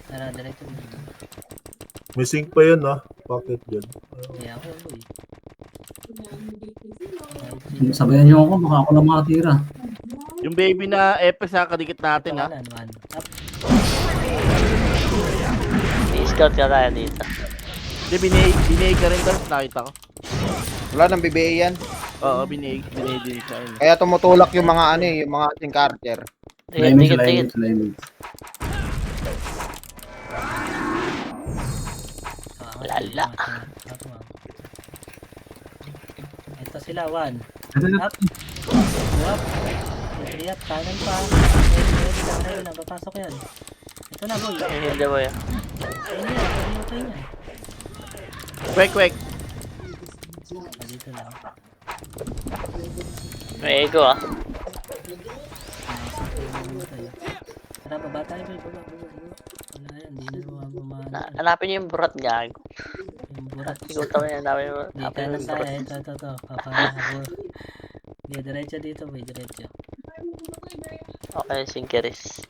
Tara, diretso. May sync pa yan Bakit dyan? Kaya ako boy. Sabayan nyo ako. Baka ako lang makatira. Yung baby na Epes kadikit natin Kanan, 1. Up. I-scout ka tayo dito. Hindi, binay ka rin doon. Nakita ko. Wala nang BBA yan. Oo, binay din siya. Kaya tumutulak yung mga yung mga Sing Carter. Tigit. Lala. Ito sila, 1. Up. 2 up. 3 up. Kanan pa. Ready lang. Papasok yan. Ito na boy. Hindi boy. Okay niya. Kwek. Dito lang. May echo Tara, baba tayo boy. Baba. Wala yan. Hindi na bumana. Hanapin niyo yung burat gago. Yung burat. Ikutan mo yan. Hanapin mo. Hindi ka na tayo. Ito. Papahabol. Hindi, diretso dito boy. Diretso. Okay, Sinkeris.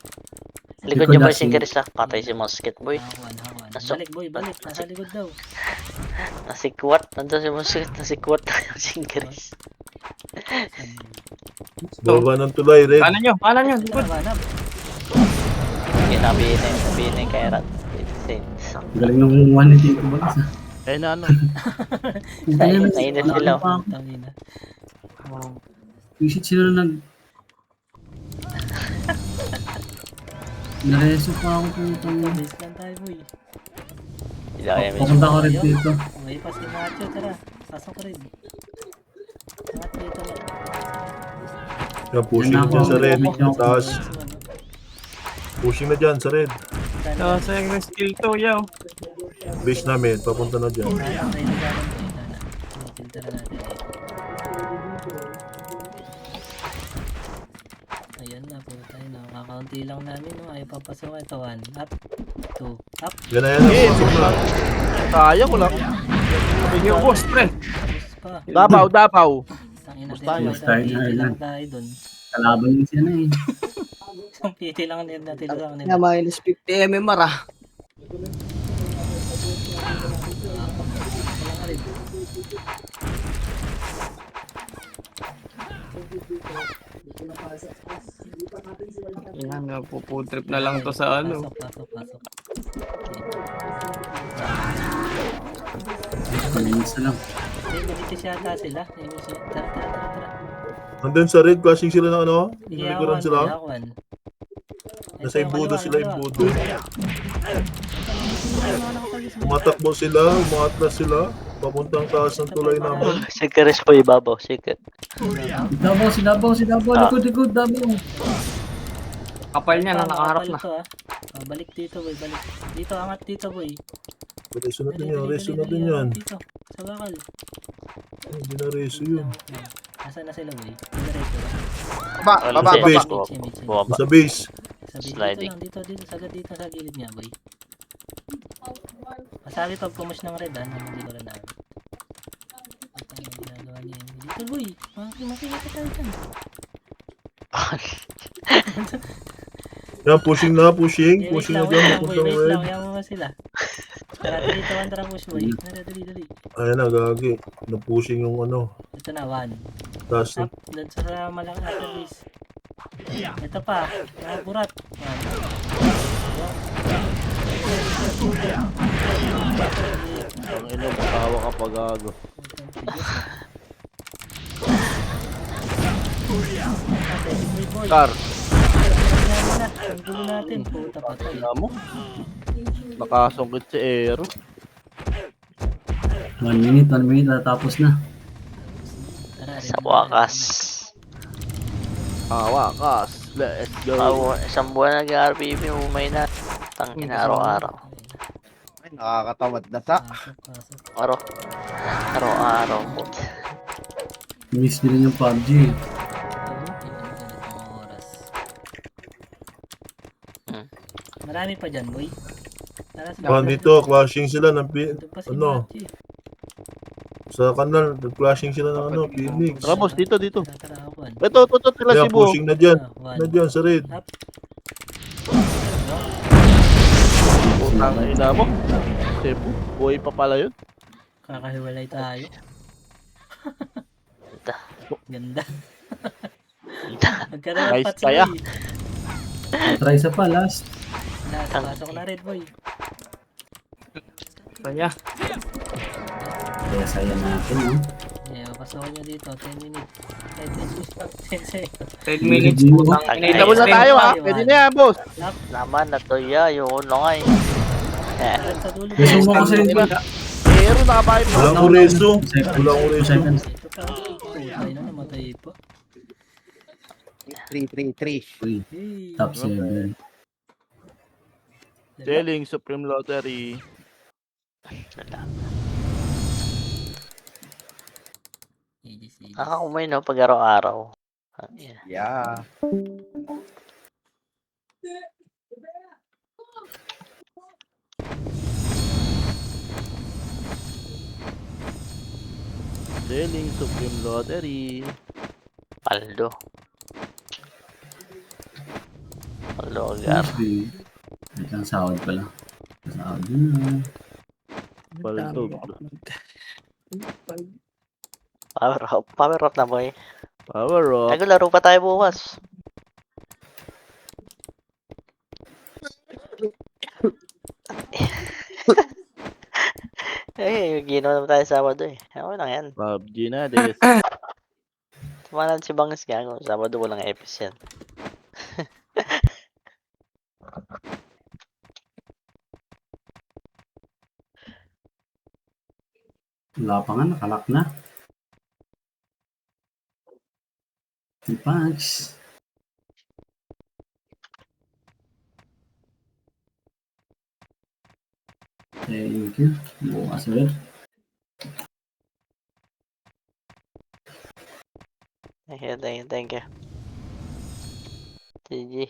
Likod niyo boy, Sinkeris Patay si Musket boy. Hakuan. Nasok. Balik boy, balik. Nasa likod daw. Nasikwat. Nandun si Musket. Nasikwat na yung Sinkeris. Baba ng tulay, red. Kanan nyo. Likod. Hanap. Sabihin na yung kay Rat. Galing nung one ni Tito Balas Eh na ano? Nainis sila. Tangina. Visit sila nag... Nareso pa ako putang. Base lang tayo, boy. Hindi kaya may Papunta ko rin dito. May pa si Nacho, tara. Pasok ko rin. Angat dito lang. Yan, pushing na dyan sa red. Taas. Pushing na dyan sa red. Sayang na skill to, yaw. Base namin, papunta na dyan. Filter natin. Ayan na po tayo. Nakakaunti lang namin. No? Ay papasok ito. 1 up. 2 up. Yan na yan, pasok na. Kaya ko lang. Yung boss, pre. Tapos pa. Dapaw. Tangina Basta yun. din. Piti lang tayo dun. Kalaban yun siya na eh. Isang piti lang din natin lang nila. Na minus 50 MMR ah. Yan, napuputrip na lang to sa ano. Pasok. Palinis na lang. Okay, malitis yata sila. Tara. Nandun sa red, flashing sila ng ano? Iyawan, Nalikuran sila. iyawan. Nasa imbudo sila, imbudo. Tumatakbo sila, umatras sila. Papuntang taas ng tulay namin. Sinkeris po ibabaw. Sinker. Sidabaw, likod, Dabaw. Kapal niya na nakaharap na. Balik dito, boy. Balik. Dito, angat dito, boy. Reso natin yan, reso natin yan. Dito, sa bakal. Hindi na reso yun. Nasaan na sila, boy? Diretso ba? Baba. base. Bumaba. Sa base. Sabi Sliding. dito sa gilid niya, boy. Masabi pag pumash ng red, nang hindi ko rin namin. Ang ginagawa niya yun. Dito, boy. Makikita tayo dyan. Yan, pushing na, pushing. Wait Pushing lang, na dyan, boy. papuntang Wait red. lang, yaman mo sila. Tara, dito, tara push, boy. Tara, dali. Ayan na, gagi. Na-pushing yung ano. Ito na, 1. Taas na. Up, doon sa malaki natin, base. Ito pa, burat. 1. Ang ino, matawa ka pag gago. Car. Ang gulo natin, puta patay. Tingnan mo. Nakasungkit si Aero. 1 minute, tapos na. Tara, Sa wakas. Wakas. Let's go. Isang buwan nag-RPP, umay na. Tangina araw-araw. Ay, nakakatamad na sa. Pasok. Araw-araw po. Miss din yung PUBG. Marami pa dyan, boy. Tara, Ah, dito, clashing sila ng Doon pa si ano, Machi. sa kanal, clashing sila ng ano, Phoenix. Tara boss, dito. Tara, Juan. Ito, sila Yan, si Bo. pushing na dyan. One. Na dyan, sa red. Up. Putang ina mo. Cebu. Buhay pa pala yun. Kakahiwalay tayo. Ganda. Nagkaroon ng Nice patsi, kaya. boy. Try sa pa, last. Pasok na red, boy. Kaya. Kaya saya natin, no? Yeah, pasokan nyo dito. 10 minutes. 10 minutes. 10 seconds. 10 minutes po. Kita mo na tayo ha. Pwede na yan boss. Naman, natuya. Yung lang ay. Tara sa dulo. Gusto mo kasi rin ba? Aero nakabahay pa. Walang kureso. Walang kureso. Seconds. Ito pa. Putay na, namatay pa. 3. Uy, Hey. top 7. Selling Supreme Lottery. Nakakumay no, pag araw-araw. Yeah. Selling Supreme Lottery. Paldo. Agar. Wait lang, sahod pala. Sahod na. Baldog. Power up na boy. Power up. Naglaro pa tayo bukas. Eh, ginawa naman tayo Sabado eh. Okay lang yan. PUBG na, des. Tumanan si Bangs gago. Sabado walang epis yan. Wala pa nga, nakalak na. Si Pags. Thank you. Bukas ulit. Thank you. GG.